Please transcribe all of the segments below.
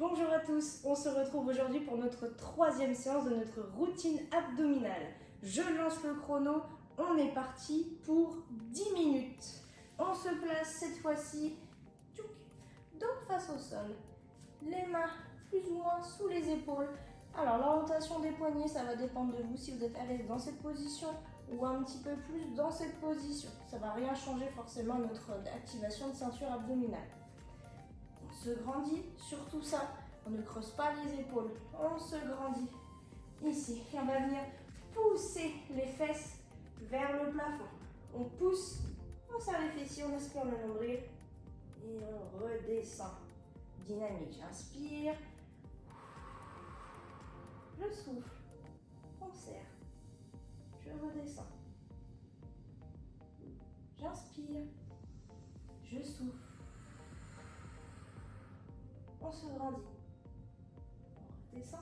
Bonjour à tous, on se retrouve aujourd'hui pour notre troisième séance de notre routine abdominale. Je lance le chrono, on est parti pour 10 minutes. On se place cette fois-ci, donc face au sol, les mains plus ou moins sous les épaules. Alors l'orientation des poignets, ça va dépendre de vous si vous êtes à l'aise dans cette position ou un petit peu plus dans cette position. Ça ne va rien changer forcément notre activation de ceinture abdominale. On se grandit sur tout ça, on ne creuse pas les épaules, on se grandit ici. Et on va venir pousser les fesses vers le plafond. On pousse, on serre les fessiers, on aspire le nombril et on redescend. Dynamique, j'inspire, je souffle, on serre, je redescends. J'inspire, je souffle. On se grandit, on redescend,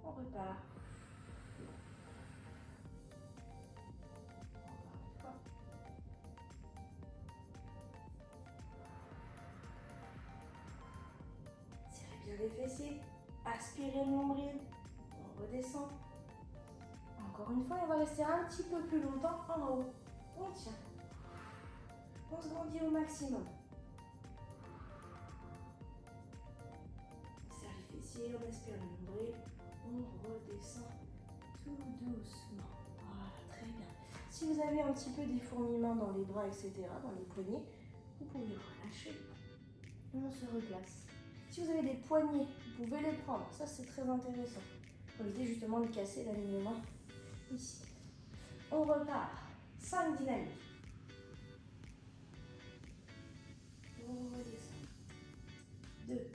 on repart. Encore une fois. Serrez bien les fessiers, aspirez le nombril, on redescend. Encore une fois, on va rester un petit peu plus longtemps en haut. On tient, on se grandit au maximum. On aspire le nombril, on redescend tout doucement. Voilà, très bien. Si vous avez un petit peu des fourmillements dans les bras, etc., dans les poignets, vous pouvez relâcher. On se replace. Si vous avez des poignets, vous pouvez les prendre. Ça, c'est très intéressant. Pour éviter justement de casser l'alignement ici. On repart. 5 dynamiques. On redescend. 2.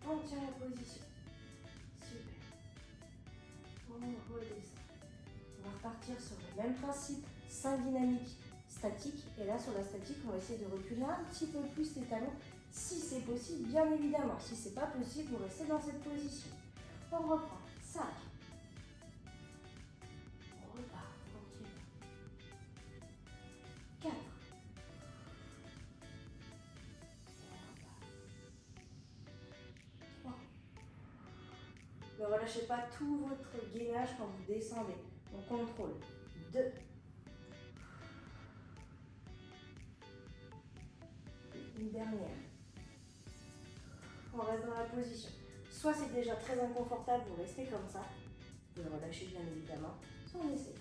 On tient la position. Super. On redescend. On va repartir sur le même principe. 5 dynamiques statiques. Et là, sur la statique, on va essayer de reculer un petit peu plus les talons. Si c'est possible, bien évidemment. Si c'est pas possible, vous restez dans cette position. On reprend. 5. On repart. Tranquille. 4. Ne relâchez pas tout votre gainage quand vous descendez. On contrôle. 2. Une dernière. On reste dans la position. Soit c'est déjà très inconfortable, vous restez comme ça. Vous le relâchez bien évidemment. Soit on essaie.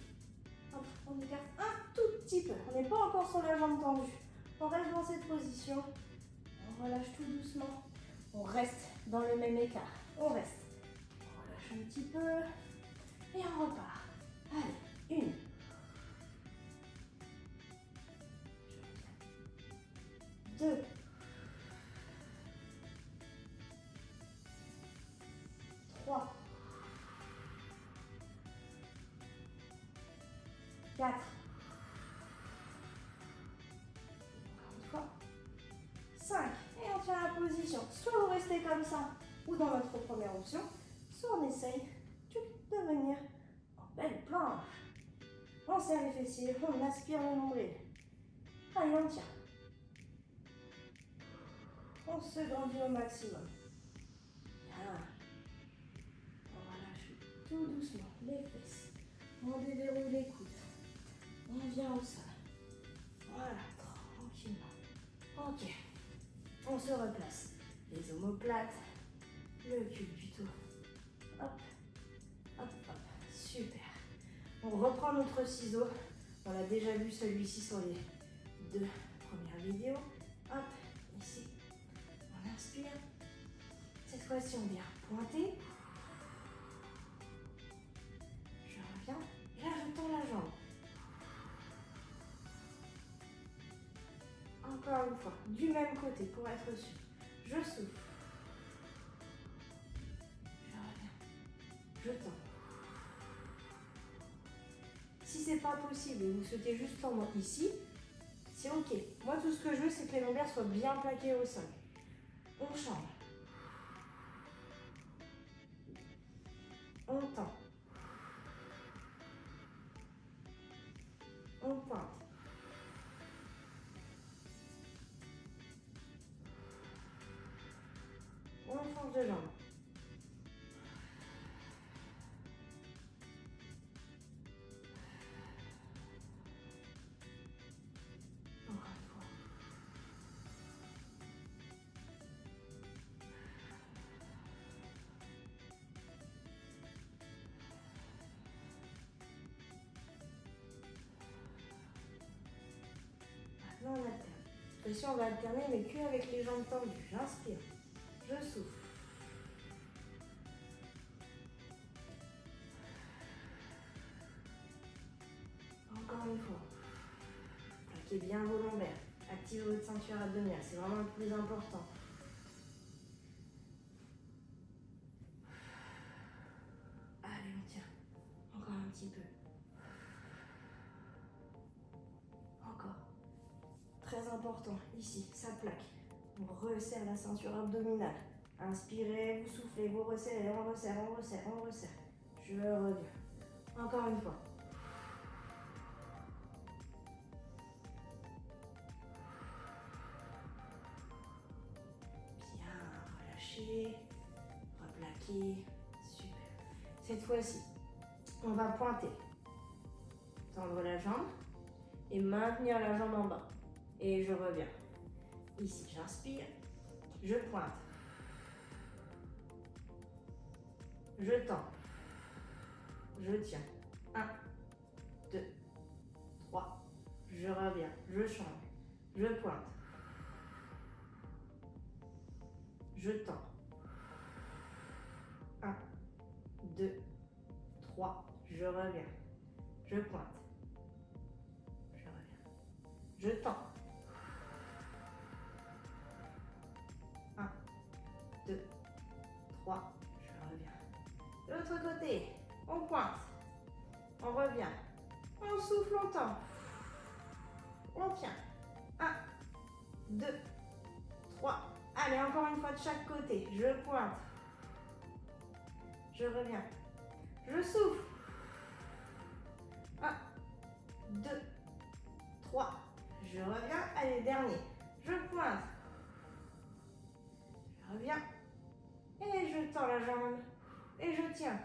Hop, on écarte un tout petit peu. On n'est pas encore sur la jambe tendue. On reste dans cette position. On relâche tout doucement. On reste dans le même écart. On reste. Un petit peu et on repart. Allez, 1. 2. 3. 4. Encore une fois. 5. Et on tient la position. Soit vous restez comme ça ou dans notre première option. Soit on essaye de venir en belle planche. On serre les fessiers, on aspire le nombril. Allez, on tient. On se grandit au maximum. Bien. On relâche tout doucement les fesses. On déverrouille les coudes. On vient au sol. Voilà, tranquillement. Ok. On se replace. Les omoplates, le cul plutôt. Hop, hop, hop, super. On reprend notre ciseau. On a déjà vu celui-ci sur les 2 premières vidéos. Hop, ici. On inspire. Cette fois-ci, on vient pointer. Je reviens. Et là, je tends la jambe. Encore une fois, du même côté pour être sûr. Je souffle. Je tends. Si c'est pas possible et vous souhaitez juste tendre ici, C'est ok. Moi, tout ce que je veux, c'est que les lombaires soient bien plaqués au sol. On change. On tend. On pointe. On change de jambe. Encore une fois. Maintenant, on alterne. Ici, on va alterner, mais que avec les jambes tendues. J'inspire. Je souffle. Encore une fois. Plaquez bien vos lombaires. Activez votre ceinture abdominale. C'est vraiment le plus important. Allez, on tient. Encore un petit peu. Encore. Très important. Ici, ça plaque. On resserre la ceinture abdominale. Inspirez, vous soufflez, vous resserrez, on resserre, on resserre, on resserre. Je reviens. Encore une fois. Bien, relâchez, replaquez. Super. Cette fois-ci, on va pointer. Tendre la jambe et maintenir la jambe en bas. Et je reviens. Ici, j'inspire, je pointe. Je tends. Je tiens. 1, 2, 3. Je reviens. Je change. Je pointe. Je tends. 1, 2, 3. Je reviens. Je pointe. Je reviens. Je tends. 1, 2, 3. Je reviens. De l'autre côté, on pointe. On revient. On souffle, on tend. On tient. 1, 2, 3. Allez, encore une fois de chaque côté. Je pointe. Je reviens. Je souffle. 1, 2, 3. Je reviens. Allez, dernier. Je pointe. Je reviens. Et je tends la jambe. Et je tiens.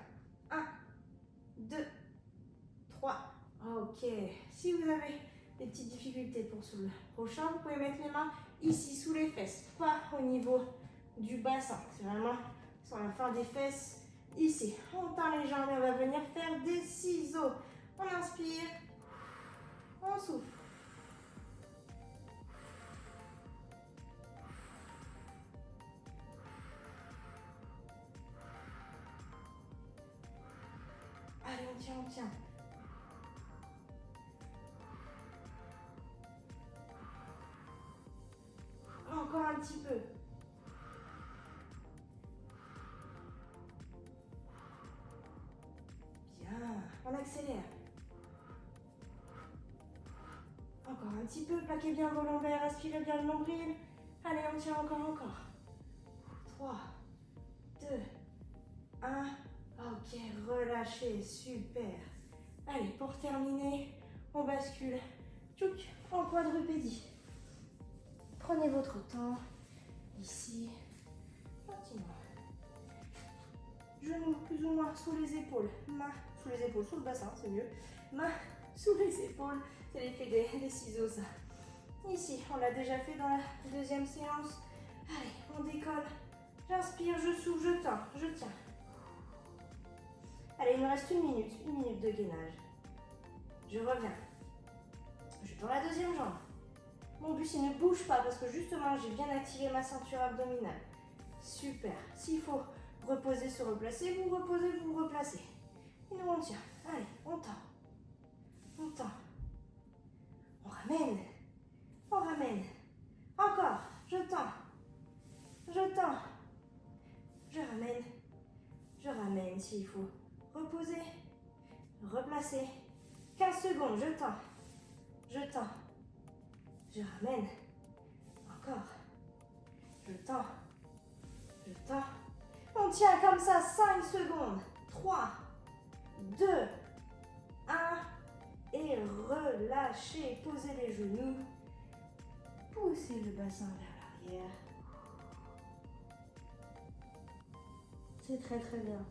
1, 2, 3. Ok. Si vous avez des petites difficultés pour ce prochain, vous pouvez mettre les mains ici sous les fesses, pas au niveau du bassin. C'est vraiment sur la fin des fesses. Ici, on tend les jambes et on va venir faire des ciseaux. On inspire, on souffle. Allez, on tient, on tient. Encore un petit peu. Bien, on accélère. Encore un petit peu, plaquez bien vos lombaires, aspirez bien le nombril. Allez, on tient encore. 3, 2, 1. Ok, relâchez, super. Allez, pour terminer, on bascule. Tchouk, en quadrupédie. Prenez votre temps. Ici, gentiment. Genoux plus ou moins sous les épaules. Main sous les épaules, sous le bassin, c'est mieux. Main sous les épaules. C'est l'effet des ciseaux, ça. Ici, on l'a déjà fait dans la deuxième séance. Allez, on décolle. J'inspire, je souffle, je tends, je tiens. Allez, il me reste une minute de gainage. Je reviens. Je tends la deuxième jambe. Mon but, il ne bouge pas parce que justement, j'ai bien activé ma ceinture abdominale. Super. S'il faut reposer, se replacer, vous reposez, vous vous replacez. Et nous, on tient. Allez, on tend. On tend. On ramène. On ramène. Encore. Je tends. Je tends. Je ramène. Je ramène s'il faut. Reposer. Replacer. 15 secondes. Je tends. Je tends. Je ramène. Encore. Je tends. Je tends. On tient comme ça 5 secondes. 3, 2, 1. Et relâchez. Posez les genoux. Poussez le bassin vers l'arrière. C'est très très bien.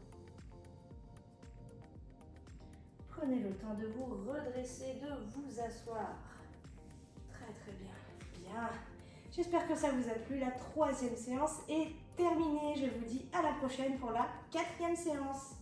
Prenez le temps de vous redresser, de vous asseoir. Très très bien. Bien. J'espère que ça vous a plu. La 3e séance est terminée. Je vous dis à la prochaine pour la 4e séance.